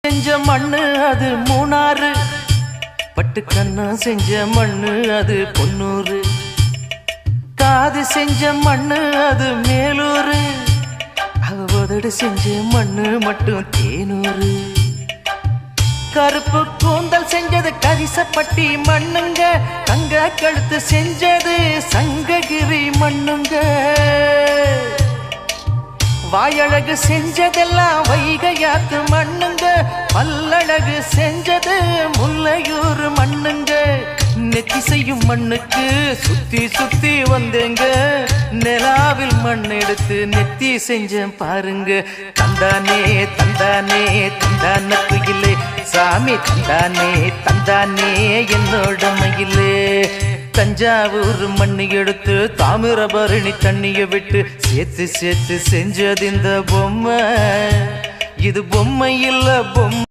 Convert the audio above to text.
செஞ்ச மண்ணு அது மூணாறு, பட்டு கண்ணா செஞ்ச மண்ணு அது பொன்னூறு, காது செஞ்ச மண்ணு அது மேலூரு, அவதடு செஞ்ச மண்ணு மட்டும் தேனூரு. கருப்பு கூந்தல் செஞ்சது கரிசப்பட்டி மண்ணுங்க, தங்க கழுத்து செஞ்சது சங்ககிரி மண்ணுங்க, வாயழகு செஞ்சதெல்லாம் வைகையாத்து மண்ணுங்க, பல்லழகு செஞ்சது முல்லையூர் மண்ணுங்க. நெத்தி செய்யும் மண்ணுக்கு சுத்தி சுத்தி வந்தேங்க, நிலாவில் மண் எடுத்து நெத்தி செஞ்சேன் பாருங்க. தந்தானே தந்தானே தந்தான குயிலே, சாமி தந்தானே தந்தானே என்னோட மயிலே. தஞ்சாவூர் மண்ணு எடுத்து தாமிரபரணி தண்ணிய விட்டு சேர்த்து சேர்த்து செஞ்சது இந்த பொம்மை, இது பொம்மை இல்ல பொம்மை.